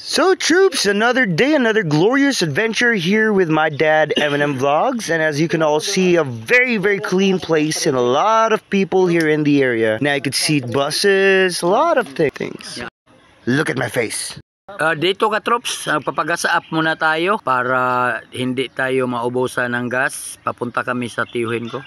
So troops, another day, another glorious adventure here with my dad, M&M Vlogs. And as you can all see, a very clean place and a lot of people here in the area. Now you can see buses, a lot of things. Look at my face. Dito ka troops, papagasa-up muna tayo para hindi tayo maubusan ng gas. Papunta kami sa tiyuhin ko.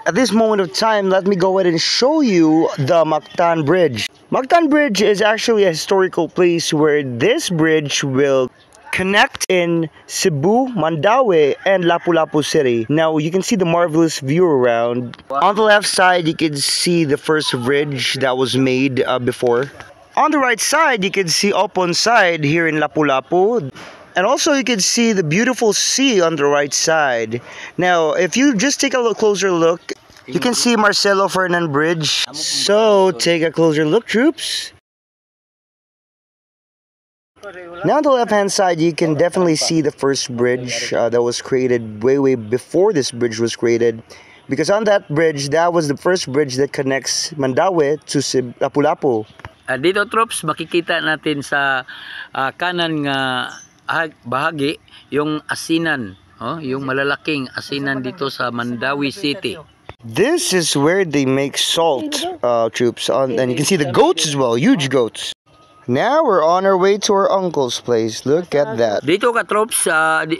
At this moment of time, let me go ahead and show you the Mactan Bridge. Mactan Bridge is actually a historical place where this bridge will connect in Cebu, Mandaue, and Lapu-Lapu City. Now you can see the marvelous view around. On the left side, you can see the first bridge that was made before. On the right side, you can see Opon side here in Lapu-Lapu. And also you can see the beautiful sea on the right side. Now, if you just take a closer look, you can see Marcelo Fernan Bridge. So, take a closer look, troops. Now on the left-hand side, you can definitely see the first bridge that was created way before this bridge was created. Because on that bridge, that was the first bridge that connects Mandaue to Lapu-Lapu. Dito troops, makikita natin sa kanan nga bahagi yung asinan, yung malalaking asinan dito sa Mandaue City. This is where they make salt, troops, and you can see the goats as well, huge goats. Now we're on our way to our uncle's place. Look at that. Dito ka troops,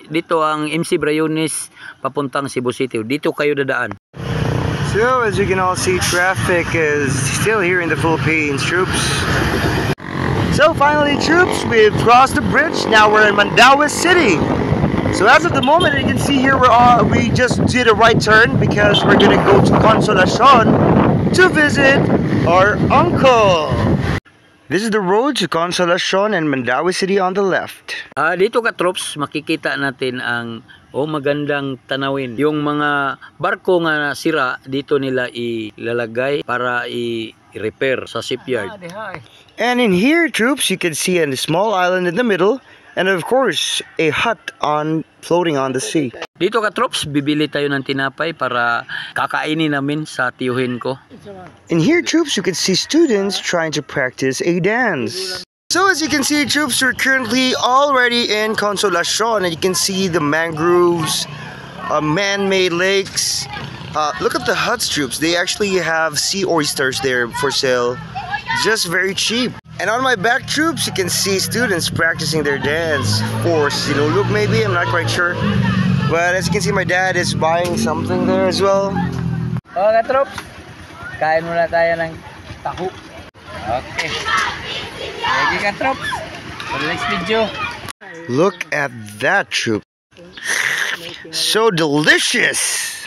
dito ang MC Brayones papuntang Cebu City. Dito kayo dadaan. So as you can all see, traffic is still here in the Philippines, troops. So finally, troops, we've crossed the bridge. Now we're in Mandaue City. So as of the moment, you can see here we just did a right turn because we're gonna go to Consolacion to visit our uncle. This is the road to Consolacion and Mandaue City on the left. Dito ka troops, makikita natin ang magandang tanawin. Yung mga barko nga sira, dito nila ilalagay para i-repair sa shipyard. And in here, troops, you can see a small island in the middle. And of course, a hut floating on the sea. Dito ka troops, bibili tayo ng tinapay para kakainin namin sa tiyuhin ko. In here, troops, you can see students trying to practice a dance. So as you can see, troops, we're currently already in Consolacion, and you can see the mangroves, man-made lakes. Look at the huts, troops. They actually have sea oysters there for sale, just very cheap. And on my back, troops, you can see students practicing their dance for Sinulog maybe, I'm not quite sure. But as you can see, my dad is buying something there as well. Okay, troops. Kain muna tayo ng taho. Okay. Ready ka, troops? For the next video. Look at that, troop. So delicious!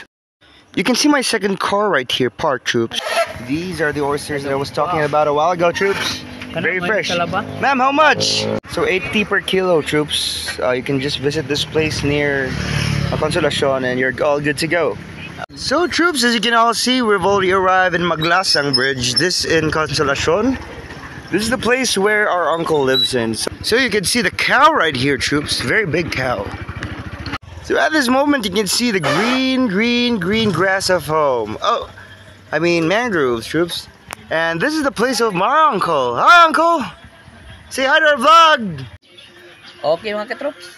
You can see my second car right here, parked, troops. These are the oysters that I was talking about a while ago, troops. Very fresh. Ma'am, how much? So 80 per kilo, troops. You can just visit this place near Consolacion and you're all good to go. So troops, as you can all see, we've already arrived in Maglasang Bridge. This in Consolacion. This is the place where our uncle lives in. So you can see the cow right here, troops. Very big cow. So at this moment, you can see the green grass of home. Oh, I mean mangroves, troops. And this is the place of my uncle. Hi, uncle! Say hi to our vlog! Okay, mga ka-troops.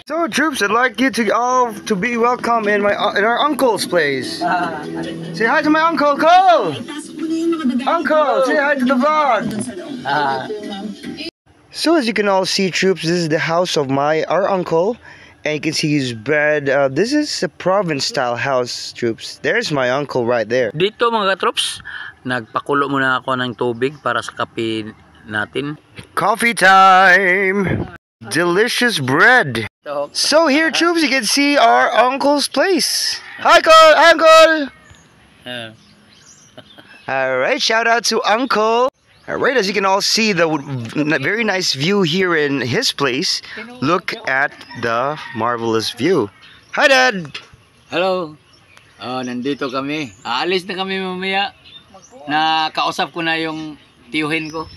So, troops, I'd like you to all to be welcome in our uncle's place. Say hi to my uncle, Cole! Uncle, say hi to the vlog! So, as you can all see, troops, this is the house of our uncle. And you can see his bed. This is a province-style house, troops. There's my uncle right there. Dito mga ka-troops, nagpakulo muna ako ng tubig para sa kape natin. Coffee time! Delicious bread! So here, troops, you can see our uncle's place. Hi, Uncle! Alright, shout out to Uncle. Alright, as you can all see the very nice view here in his place. Look at the marvelous view. Hi, Dad! Hello! Nandito kami. Aalis na kami mamaya. Nakausap ko na yung tiyuhin ko.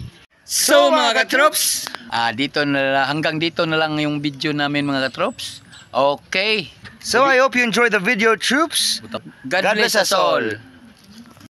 So mga ka-troops, hanggang dito na lang yung video namin mga ka-troops. Okay. So I hope you enjoyed the video, troops. God bless us all.